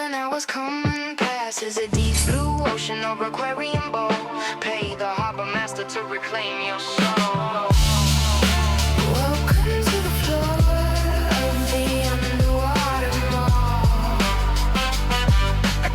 golden hours coming past. Is a deep blue ocean or aquarium bowl? Pay the harbor master to reclaim your soul. Welcome to the floor of the underwater mall.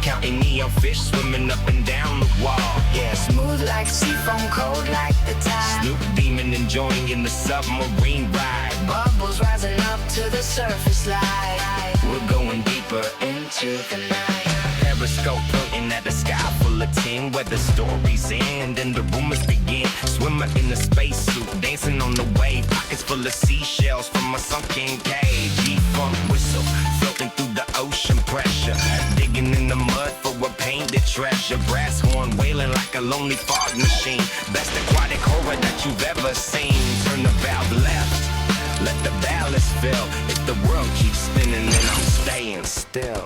Counting neon fish swimming up and down the wall. Yeah, Smooth like seafoam, cold like the tide. Snoop Demon enjoying in the submarine ride. Bubbles rising up to the surface light. We're going deeper Into the night. Periscope pointing at the sky full of tin, where the stories end and the rumors begin. Swimmer in a spacesuit, dancing on the wave. Pockets full of seashells from a sunken cave. G-funk whistle, floating through the ocean pressure. Digging in the mud for a painted treasure. Brass horn wailing like a lonely fog machine. Best aquatic horror that you've ever seen. Turn the valve left, let the ballast fill. If the world keeps spinning, then I'm staying still.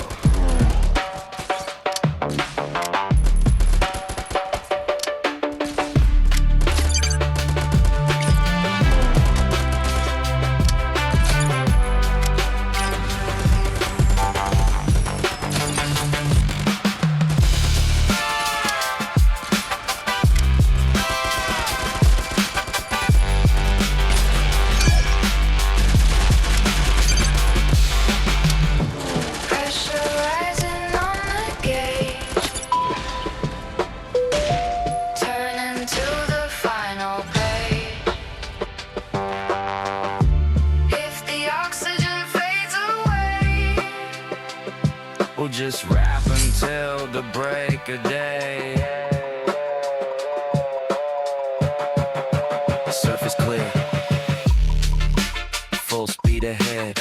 We'll just rap until the break of day. Surface clear, full speed ahead.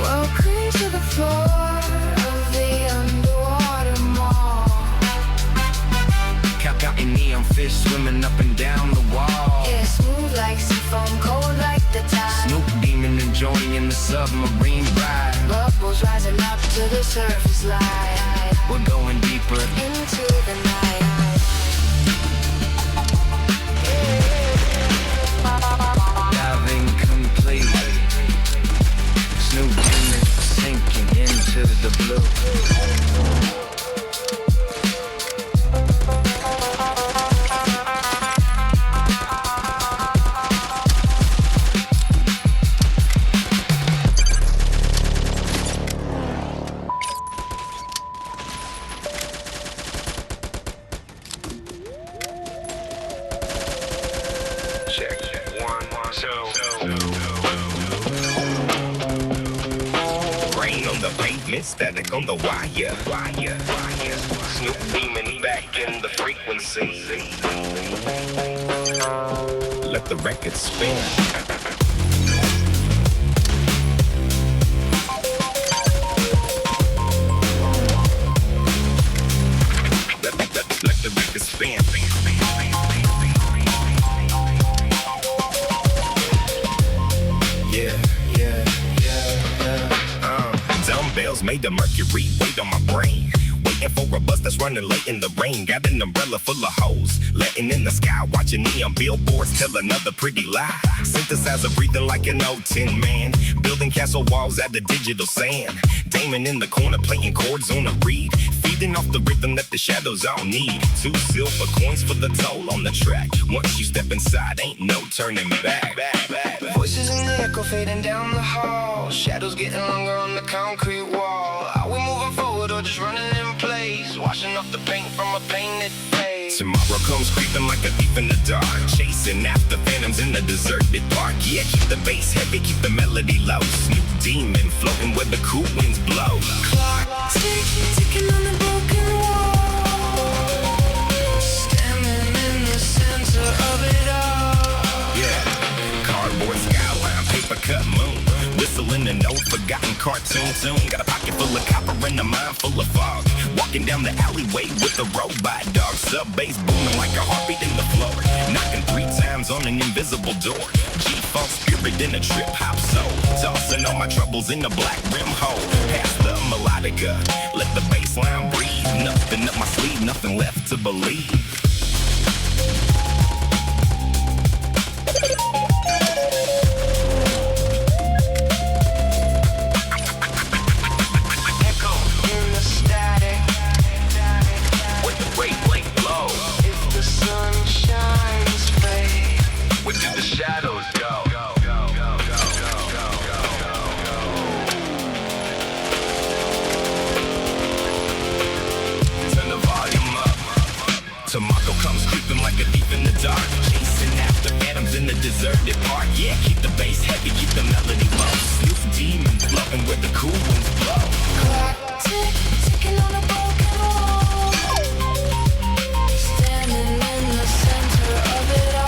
Welcome to the floor of the underwater mall. Counting neon fish swimming up and down the wall. Yeah, smooth like seafoam, cold like the tide. Snoop Demon enjoying in the submarine ride. Bubbles rising up to the surface light. We're going deeper Into the night. diving complete. Snoop Demon sinking into the blue. Check 1, 2. Rain on the pavement, static on the wire. Snoop Demon back in the frequency. Let the record spin. Let the record spin. Dumbbells made the mercury weight on my brain. Waiting for a bus that's running late in the rain. Got an umbrella full of hoes, letting in the sky. Watching neon billboards tell another pretty lie. Synthesizer breathing like an old tin man. Building castle walls out of digital sand. Damon in the corner playing chords on a reed. Feeding off the rhythm that the shadows all need. 2 silver coins for the toll on the track. Once you step inside, ain't no turning back. Voices in the echo fading down the hall. Shadows getting longer on the concrete wall. Are we moving forward or just running in place? Washing off the paint from a painted face. Tomorrow comes creeping like a thief in the dark. Chasing after phantoms in a deserted park. Yeah, keep the bass heavy, keep the melody low. Snoop Demon floating where the cool winds blow. Clock ticking on the broken wall. Standing in the center of it all. Yeah, cardboard skyline, paper cut moon. Whistling an old forgotten cartoon tune. Got a pocket full of copper and a mind full of fog. Walking down the alleyway with a robot dog. Sub bass booming like a heartbeat in the floor. Knocking 3 times on an invisible door. G-funk spirit in a trip hop soul. Tossing all my troubles in the black rim hole. Past the melodica, let the bass line breathe. Nothing up my sleeve, nothing left to believe. deserted part. Yeah, keep the bass heavy, keep the melody low. Snoop demons loving where the cool ones blow. Clock tick, ticking on a broken wall. Standing in the center of it all.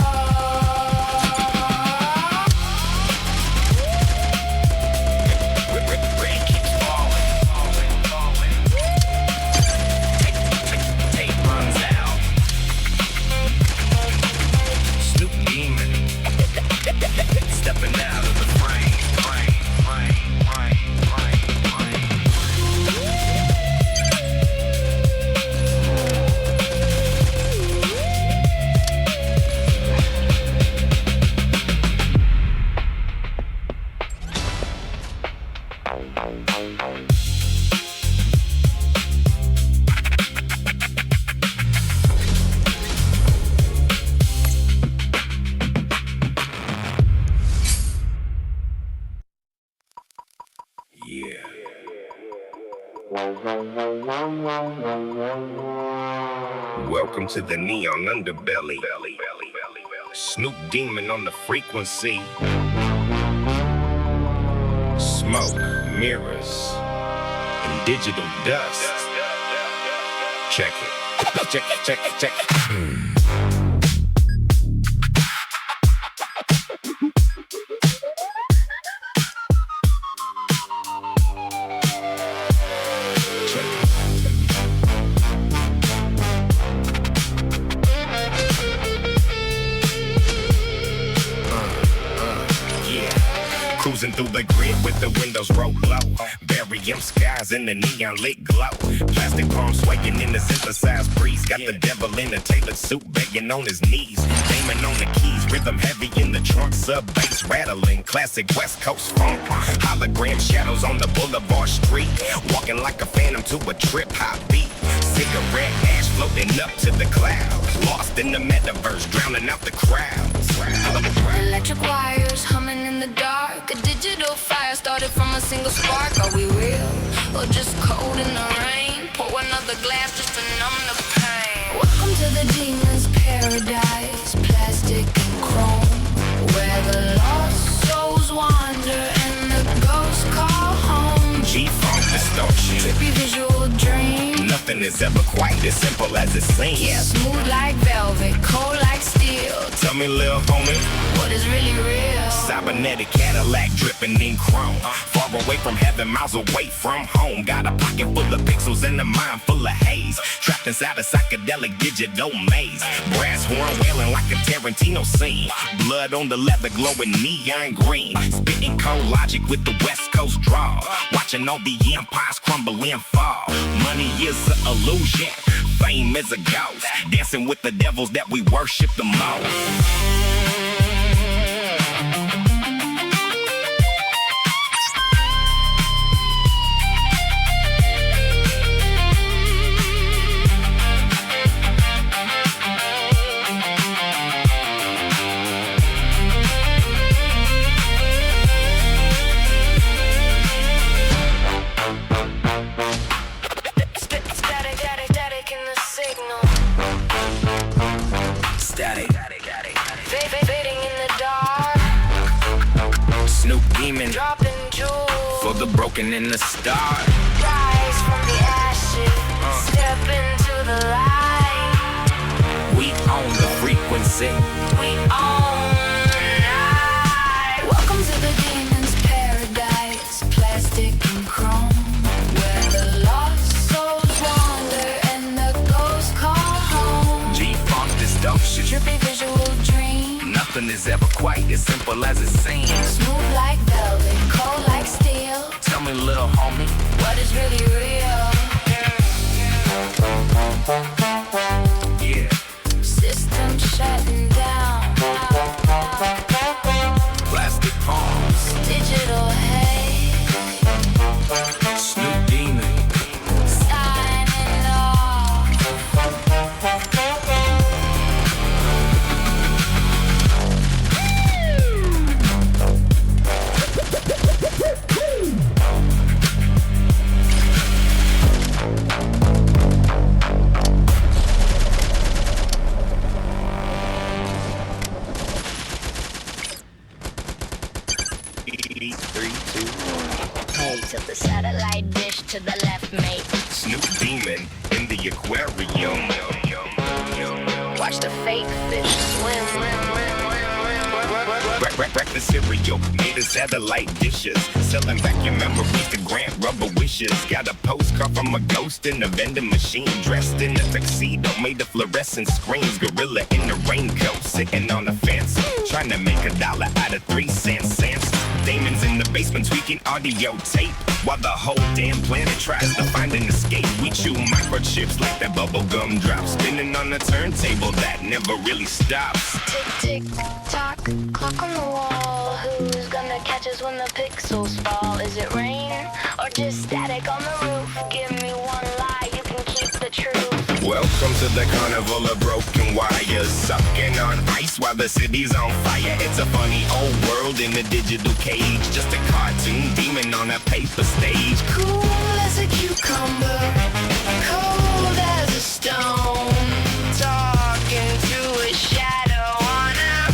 Rain keeps falling. Tape runs out. Snoop demon stepping out of the frame. Yeah. Welcome to the neon underbelly. Snoop demon on the frequency. Smoke, mirrors, and digital dust. Check it. Check it. Cruising through the grid with the windows rolled low. Barium skies in the neon lit glow. Plastic palms swaying in the synthesized breeze. Got the devil in a tailored suit begging on his knees. Damon on the keys, rhythm heavy in the trunk. Sub bass rattling, classic West Coast funk. Hologram shadows on the boulevard street. Walking like a phantom to a trip hop beat. Cigarette ash floating up to the clouds. Lost in the metaverse, drowning out the crowds. Electric wires humming in the dark. A digital fire started from a single spark. Are we real or just cold in the rain? Pour another glass just to numb the pain. Welcome to the demon's paradise. Plastic and chrome, where the lost souls wander and the ghosts call home. G-funk distortion, Trippy visual dream. nothing is ever quite as simple as it seems. Yeah, smooth like velvet, cold like steel. Tell me, little homie, What is really real? cybernetic Cadillac dripping in chrome. Far away from heaven, miles away from home. Got a pocket full of pixels and a mind full of haze. Trapped inside a psychedelic digital maze. Brass horn wailing like a Tarantino scene. Blood on the leather glowing neon green. Spitting cold logic with the West Coast draw. Watching all the empires crumble and fall. Money is an illusion, fame is a ghost. Dancing with the devils that we worship the most. Static in the signal. Static. Fading in the dark. Snoop demon Dropping jewels. for the broken and the start. Rise from the ashes. Step into the light. We own the frequency. We own the night. Welcome to the demon's paradise. Plastic and chrome, where the lost souls wander and the ghosts call home. G-funk distortion, Trippy visual dream. nothing is ever quite as simple as it seems. Smooth like velvet, cold like steel. Tell me, little homie, What is really real? yeah. System shutting down. Plastic palms, Digital haze. Snoop demon, Signing off. Tilt the satellite dish to the left, mate. Snoop Demon in the aquarium. Watch the fake fish swim. Breakfast cereal made of satellite dishes. Selling back your memories to grant rubber wishes. Got a postcard from a ghost in a vending machine. Dressed in a tuxedo made of fluorescent screens. Gorilla in the raincoat sitting on a fence. Trying to make $1 out of 3 cents. Demons in the basement tweaking audio tape. While the whole damn planet tries to find an escape. We chew microchips like that bubblegum drop. Spinning on a turntable that never really stops. Tick, tick, tock, clock on the wall. Who's gonna catch us when the pixels fall? Is it rain or just static on the roof? Give me one lie, you can keep the truth. Welcome to the carnival of broken wires. Sucking on ice while the city's on fire. It's a funny old world in a digital cage. Just a cartoon demon on a paper stage. Cool as a cucumber, cold as a stone. Talking to a shadow on a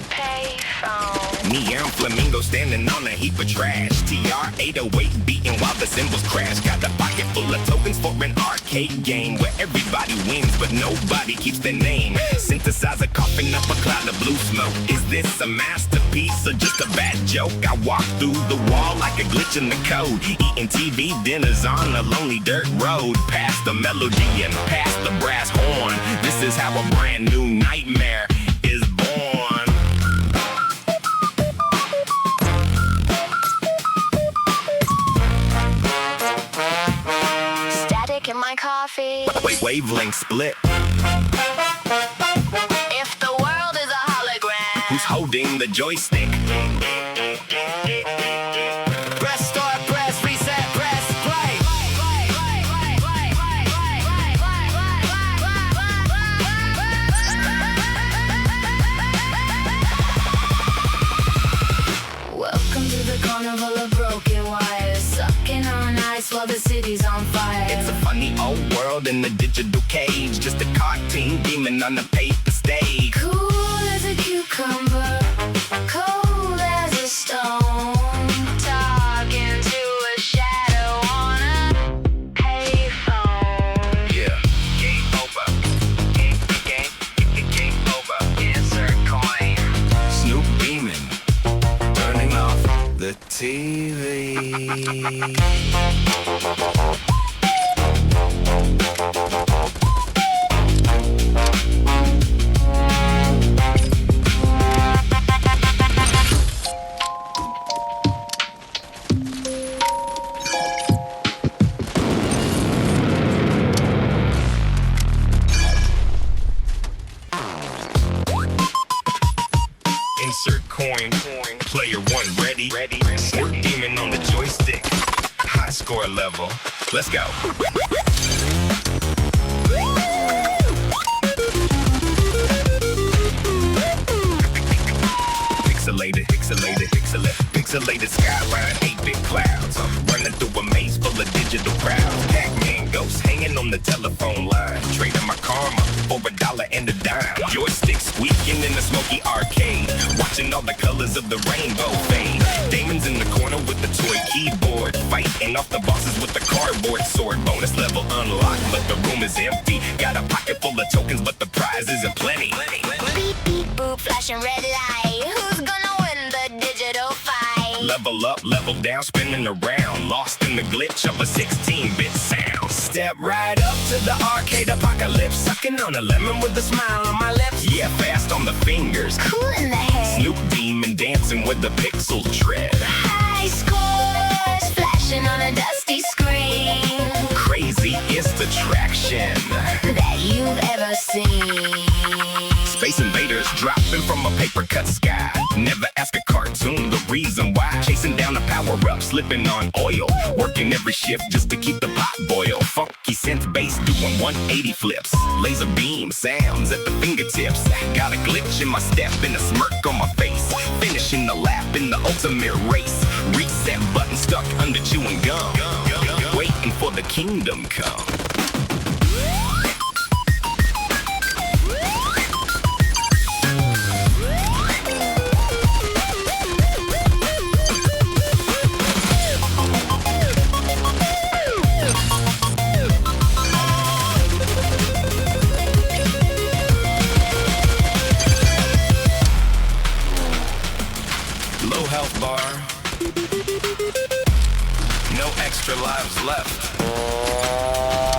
payphone. Neon flamingo standing on a heap of trash. TR-808 beating while the cymbals crash. Got a pocket full of tokens for an arcade game where everybody wins but nobody keeps their name. Synthesizer coughing up a cloud of blue smoke. Is this a masterpiece or just a bad joke? I walk through the wall like a glitch in the code. Eating TV dinners on a lonely dirt road. Past the melody and past the brass horn. This is how a brand new nightmare is born. Static in my coffee. Wavelength split. If the world is a hologram, Who's holding the joystick? Press start, press reset, press play. Welcome to the carnival of broken wires. Sucking on ice while the city's on fire. It's a funny old world in a digital cage. Just a cartoon demon on a paper stage. Cool as a cucumber, cold as a stone. Talking to a shadow on a payphone. Yeah, game over. Game over. Insert coin. Snoop Demon turning off the TV. Insert coin. Player one ready. Snoop Demon on the joystick. High score level. Let's go. Pixelated skyline, 8-bit clouds. Running through a maze full of digital crowds. Pac-Man ghosts hanging on the telephone line. Trading my karma for $1 and a dime. Joystick squeaking in the smoky arcade. Watching all the colors of the rainbow fade. Demons in the corner with the toy keyboard. Fighting off the bosses with the cardboard sword. Bonus level unlocked, but the room is empty. Got a pocket full of tokens, but the prize isn't plenty. Beep, beep, boop, flashing red light. Who's gonna win the digital fight? Level up, level down, spinning around. Lost in the glitch of a 16-bit sound. Step right up to the arcade apocalypse. Sucking on a lemon with a smile on my lips. Yeah, fast on the fingers. Cool in the head. Snoop Demon dancing with the pixel tread. High scores, flashing on a dusty screen. Craziest attraction that you've ever seen. Space invaders dropping from a paper-cut sky. Never ask a cartoon the reason why. Chasing down a power-up, slipping on oil. Working every shift just to keep the pot boil. Funky synth bass doing 180 flips. Laser beam sounds at the fingertips. Got a glitch in my step and a smirk on my face. Finishing the lap in the ultimate race. Reset button stuck under chewing gum. Waiting for the kingdom come. bar. No extra lives left.